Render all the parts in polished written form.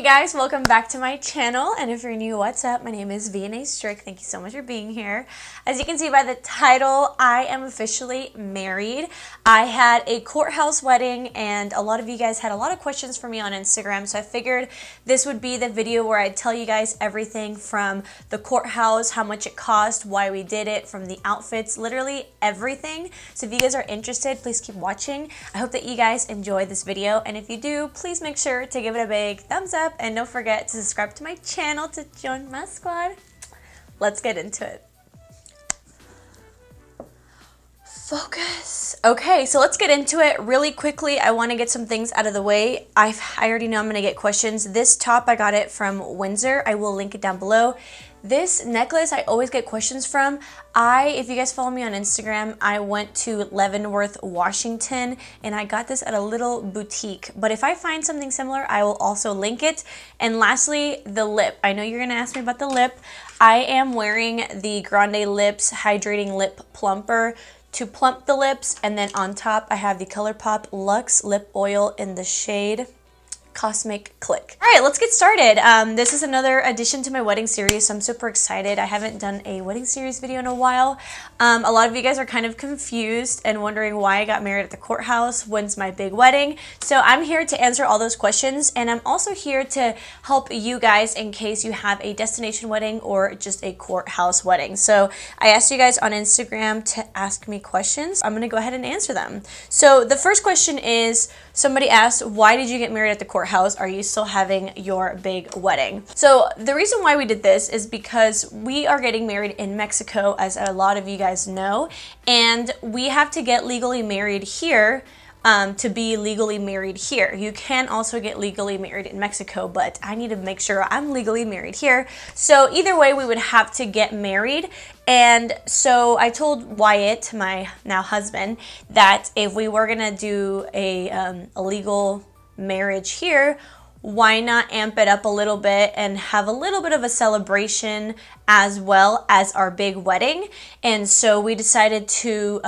guys, welcome back to my channel, and if you're new, what's up? My name is vianney.strick. Thank you so much for being here. As you can see by the title, I am officially married. I had a courthouse wedding, and a lot of you guys had a lot of questions for me on Instagram, so I figured this would be the video where I'd tell you guys everything from the courthouse, how much it cost, why we did it, from the outfits, literally everything. So if you guys are interested, please keep watching. I hope that you guys enjoy this video, and if you do, please make sure to give it a big thumbs up, and don't forget to subscribe to my channel to join my squad. Let's get into it. Focus. Okay, so let's get into it really quickly. I want to get some things out of the way. I already know I'm going to get questions. This top, I got it from Windsor. I will link it down below. This necklace, I always get questions from. If you guys follow me on Instagram, I went to Leavenworth, Washington, and I got this at a little boutique. But if I find something similar, I will also link it. And lastly, the lip. I know you're gonna ask me about the lip. I am wearing the Grande Lips Hydrating Lip Plumper to plump the lips, and then on top, I have the ColourPop Luxe Lip Oil in the shade Cosmic Click. All right, let's get started. This is another addition to my wedding series, so I'm super excited. I haven't done a wedding series video in a while. A lot of you guys are kind of confused and wondering why I got married at the courthouse, when's my big wedding. So I'm here to answer all those questions, and I'm also here to help you guys in case you have a destination wedding or just a courthouse wedding. So I asked you guys on Instagram to ask me questions. I'm gonna go ahead and answer them. So the first question is, somebody asked, why did you get married at the courthouse? Are you still having your big wedding? So the reason why we did this is because we are getting married in Mexico, as a lot of you guys know, and we have to get legally married here to be legally married here. You can also get legally married in Mexico, but I need to make sure I'm legally married here. So either way, we would have to get married. And so I told Wyatt, my now husband, that if we were gonna do a legal marriage here, why not amp it up a little bit and have a little bit of a celebration as well as our big wedding. And so we decided to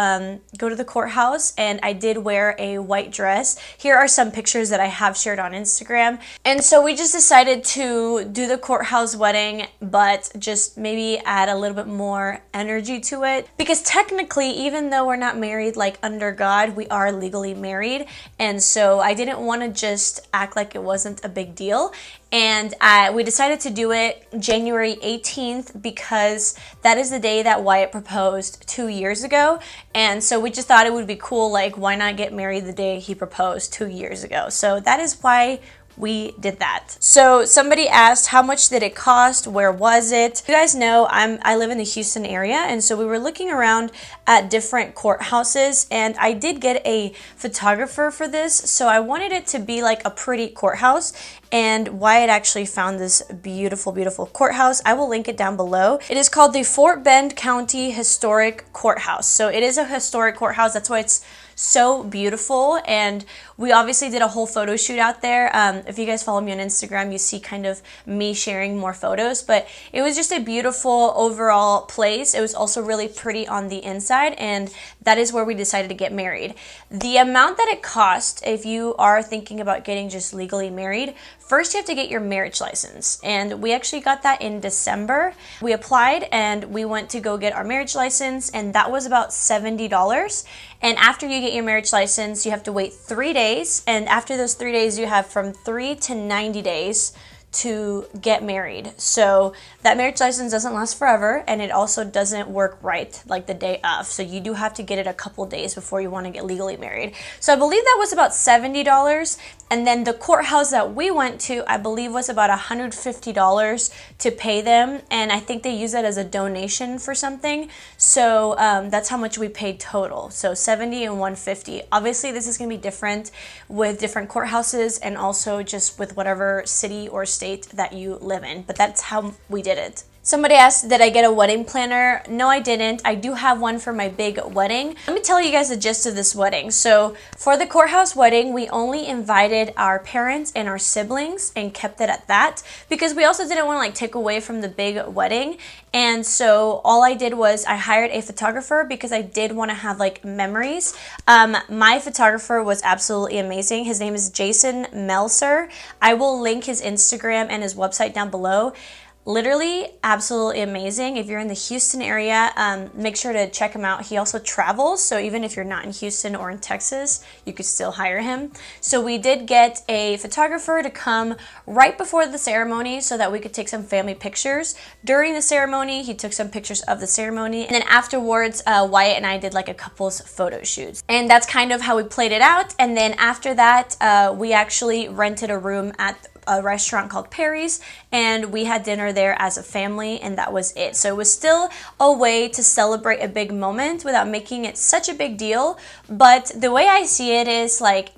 go to the courthouse, and I did wear a white dress. Here are some pictures that I have shared on Instagram. And so we just decided to do the courthouse wedding, but just maybe add a little bit more energy to it, because technically, even though we're not married like under God, we are legally married. And so I didn't want to just act like it wasn't a big deal. And we decided to do it January 18th because that is the day that Wyatt proposed 2 years ago. And so we just thought it would be cool, like, why not get married the day he proposed 2 years ago? So that is why we did that. So somebody asked, how much did it cost? Where was it? You guys know I live in the Houston area, and so we were looking around at different courthouses, and I did get a photographer for this, so I wanted it to be like a pretty courthouse. And Wyatt actually found this beautiful, beautiful courthouse. I will link it down below. It is called the Fort Bend County Historic Courthouse. So it is a historic courthouse. That's why it's so beautiful, and we obviously did a whole photo shoot out there. If you guys follow me on Instagram, you see kind of me sharing more photos, but it was just a beautiful overall place. It was also really pretty on the inside, and that is where we decided to get married. The amount that it cost, if you are thinking about getting just legally married, first you have to get your marriage license, and we actually got that in December. We applied and we went to go get our marriage license, and that was about $70. And after you get your marriage license, you have to wait 3 days, and after those 3 days, you have from 3 to 90 days to get married. So that marriage license doesn't last forever, and it also doesn't work right like the day of. So you do have to get it a couple days before you want to get legally married. So I believe that was about $70. And then the courthouse that we went to, I believe, was about $150 to pay them. And I think they use that as a donation for something. So that's how much we paid total. So $70 and $150. Obviously, this is going to be different with different courthouses and also just with whatever city or state that you live in. But that's how we did it. Somebody asked, did I get a wedding planner? No, I didn't. I do have one for my big wedding. Let me tell you guys the gist of this wedding. So for the courthouse wedding, we only invited our parents and our siblings and kept it at that because we also didn't want to like take away from the big wedding. And so all I did was I hired a photographer because I did want to have like memories. My photographer was absolutely amazing. His name is Jason Melser. I will link his Instagram and his website down below. Literally absolutely amazing. If you're in the Houston area, make sure to check him out. He also travels, so even if you're not in Houston or in Texas, you could still hire him. So we did get a photographer to come right before the ceremony so that we could take some family pictures. During the ceremony, he took some pictures of the ceremony, and then afterwards, Wyatt and I did like a couple's photo shoots. And that's kind of how we played it out. And then after that, we actually rented a room at a restaurant called Perry's, and we had dinner there as a family, and that was it. So it was still a way to celebrate a big moment without making it such a big deal. But the way I see it is like,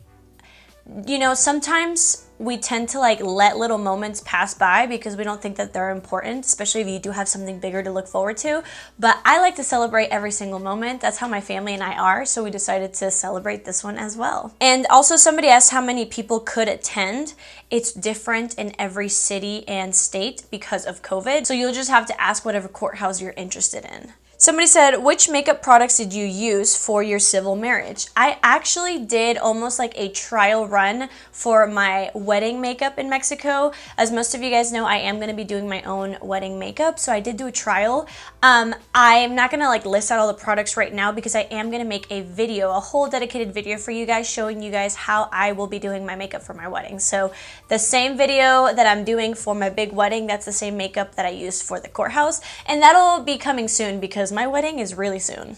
you know, sometimes we tend to like let little moments pass by because we don't think that they're important, especially if you do have something bigger to look forward to. But I like to celebrate every single moment. That's how my family and I are, so we decided to celebrate this one as well. And also somebody asked how many people could attend. It's different in every city and state because of COVID, so you'll just have to ask whatever courthouse you're interested in. Somebody said, which makeup products did you use for your civil marriage? I actually did almost like a trial run for my wedding makeup in Mexico. As most of you guys know, I am going to be doing my own wedding makeup, so I did do a trial. I'm not going to like list out all the products right now because I am going to make a video, a whole dedicated video for you guys showing you guys how I will be doing my makeup for my wedding. So the same video that I'm doing for my big wedding, that's the same makeup that I used for the courthouse, and that'll be coming soon because my wedding is really soon.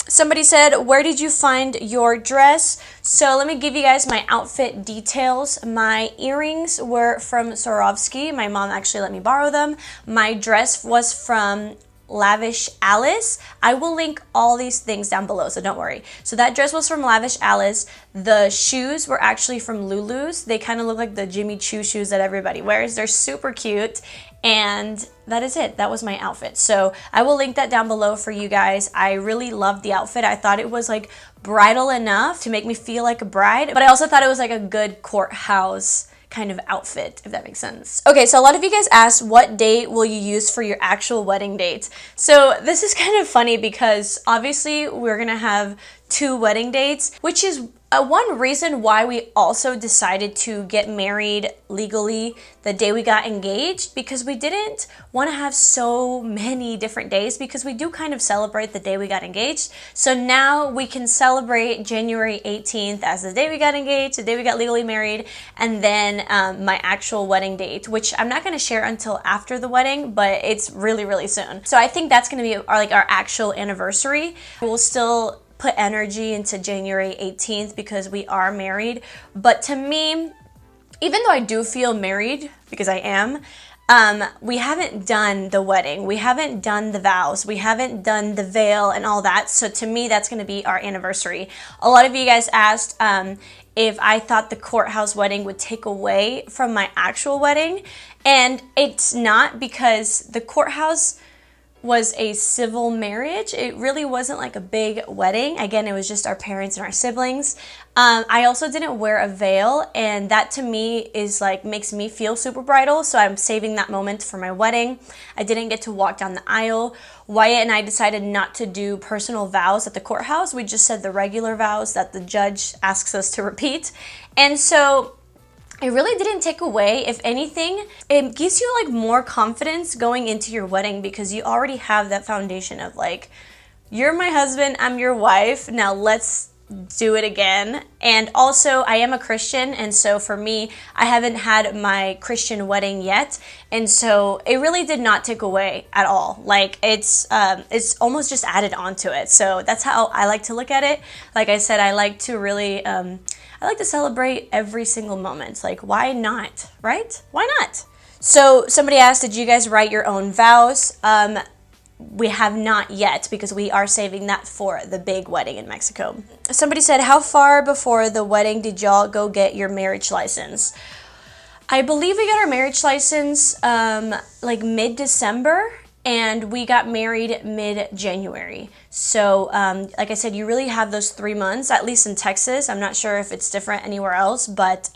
Somebody said, where did you find your dress? So let me give you guys my outfit details. My earrings were from Swarovski. My mom actually let me borrow them. My dress was from Lavish Alice. I will link all these things down below, so don't worry. So that dress was from Lavish Alice. The shoes were actually from Lulu's. They kind of look like the Jimmy Choo shoes that everybody wears. They're super cute. And that is it. That was my outfit. So I will link that down below for you guys. I really loved the outfit. I thought it was like bridal enough to make me feel like a bride, but I also thought it was like a good courthouse kind of outfit, if that makes sense. Okay, so a lot of you guys asked, what date will you use for your actual wedding date? So this is kind of funny because obviously we're gonna have 2 wedding dates, which is one reason why we also decided to get married legally the day we got engaged, because we didn't want to have so many different days because we do kind of celebrate the day we got engaged. So now we can celebrate January 18th as the day we got engaged, the day we got legally married, and then my actual wedding date, which I'm not going to share until after the wedding, but it's really, really soon. So I think that's going to be our actual anniversary. We'll still put energy into January 18th because we are married. But to me, even though I do feel married, because I am, we haven't done the wedding. We haven't done the vows. We haven't done the veil and all that. So to me, that's going to be our anniversary. A lot of you guys asked if I thought the courthouse wedding would take away from my actual wedding. And it's not, because the courthouse was a civil marriage. It really wasn't like a big wedding. Again, it was just our parents and our siblings. I also didn't wear a veil, and that to me is like makes me feel super bridal, so I'm saving that moment for my wedding. I didn't get to walk down the aisle. Wyatt and I decided not to do personal vows at the courthouse. We just said the regular vows that the judge asks us to repeat. And so it really didn't take away. If anything, it gives you like more confidence going into your wedding because you already have that foundation of like, you're my husband, I'm your wife, now let's do it again. And also, I am a Christian, and so for me, I haven't had my Christian wedding yet, and so it really did not take away at all. Like it's almost just added onto it. So that's how I like to look at it. Like I said, I like to really I like to celebrate every single moment. Like, why not, right? Why not? So somebody asked, did you guys write your own vows? We have not yet because we are saving that for the big wedding in Mexico. Somebody said, how far before the wedding did y'all go get your marriage license? I believe we got our marriage license like mid-December, and we got married mid-January. So like I said, you really have those 3 months, at least in Texas. I'm not sure if it's different anywhere else, but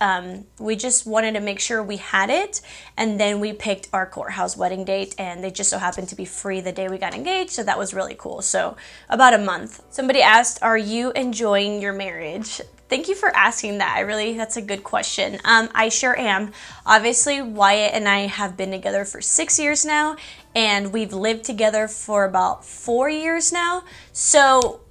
we just wanted to make sure we had it, and then we picked our courthouse wedding date, and they just so happened to be free the day we got engaged, so that was really cool. So about a month. Somebody asked, are you enjoying your marriage? Thank you for asking that. That's a good question. I sure am. Obviously, Wyatt and I have been together for 6 years now, and we've lived together for about 4 years now. So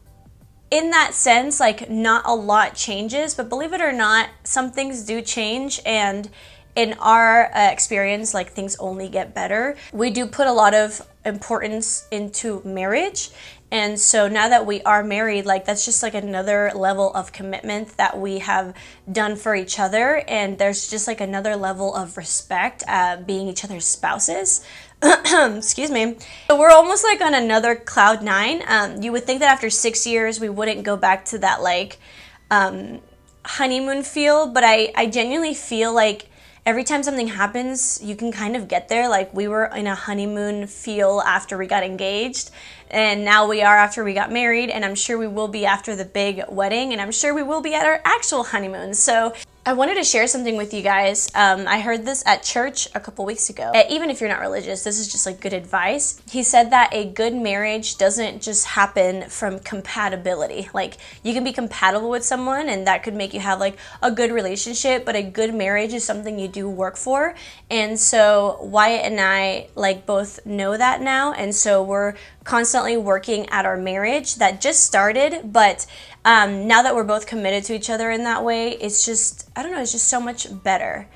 in that sense, like, not a lot changes, but believe it or not, some things do change, and in our experience, like, things only get better. We do put a lot of importance into marriage, and so now that we are married, like, that's just like another level of commitment that we have done for each other, and there's just like another level of respect being each other's spouses. Excuse me. So we're almost like on another cloud nine. You would think that after 6 years we wouldn't go back to that like honeymoon feel, but I genuinely feel like every time something happens, you can kind of get there. Like, we were in a honeymoon feel after we got engaged, and now we are after we got married, and I'm sure we will be after the big wedding, and I'm sure we will be at our actual honeymoon. So I wanted to share something with you guys. I heard this at church a couple weeks ago. Even if you're not religious, this is just like good advice. He said that a good marriage doesn't just happen from compatibility. Like, you can be compatible with someone and that could make you have like a good relationship, but a good marriage is something you do work for. And so Wyatt and I like both know that now, and so we're constantly working at our marriage that just started, but now that we're both committed to each other in that way, it's just, I don't know, it's just so much better.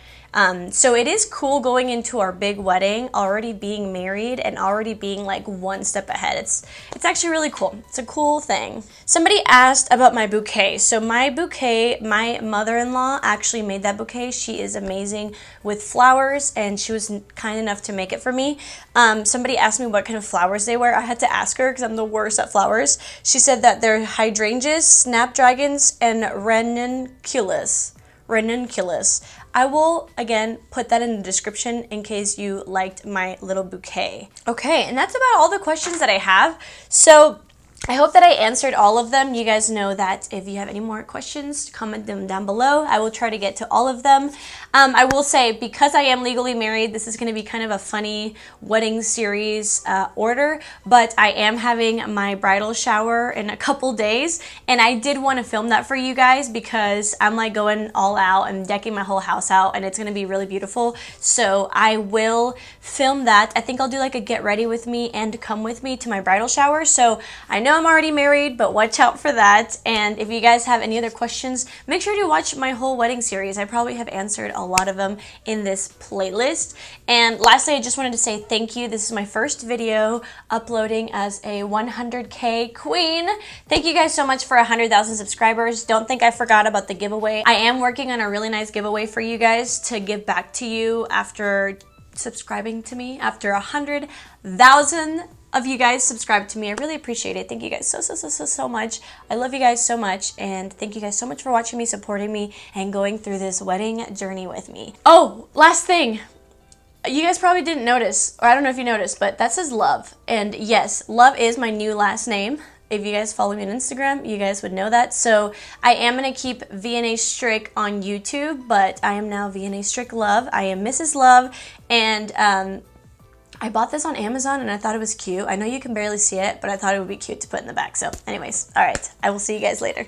So it is cool going into our big wedding, already being married and already being like one step ahead. It's actually really cool. It's a cool thing. Somebody asked about my bouquet. So my bouquet, my mother-in-law actually made that bouquet. She is amazing with flowers, and she was kind enough to make it for me. Somebody asked me what kind of flowers they were. I had to ask her because I'm the worst at flowers. She said that they're hydrangeas, snapdragons, and ranunculus. I will, again, put that in the description in case you liked my little bouquet. Okay, and that's about all the questions that I have. So I hope that I answered all of them. You guys know that if you have any more questions, comment them down below. I will try to get to all of them. I will say, because I am legally married, this is going to be kind of a funny wedding series order, but I am having my bridal shower in a couple days, and I did want to film that for you guys because I'm like going all out and decking my whole house out, and it's going to be really beautiful. So I will film that. I think I'll do like a get ready with me and come with me to my bridal shower. So I know I'm already married, but watch out for that. And if you guys have any other questions, make sure to watch my whole wedding series. I probably have answered a lot of them in this playlist. And lastly, I just wanted to say thank you. This is my first video uploading as a 100K queen. Thank you guys so much for 100,000 subscribers. Don't think I forgot about the giveaway. I am working on a really nice giveaway for you guys to give back to you after subscribing to me. After 100,000 of you guys subscribe to me. I really appreciate it. Thank you guys so much. I love you guys so much, and thank you guys so much for watching me, supporting me, and going through this wedding journey with me. Oh, last thing. You guys probably didn't notice, or I don't know if you noticed, but that says Love. And yes, Love is my new last name. If you guys follow me on Instagram, you guys would know that. So I am going to keep vianney.strick on YouTube, but I am now vianney.strick Love. I am Mrs. Love, and I bought this on Amazon and I thought it was cute. I know you can barely see it, but I thought it would be cute to put in the back. So anyways, all right. I will see you guys later.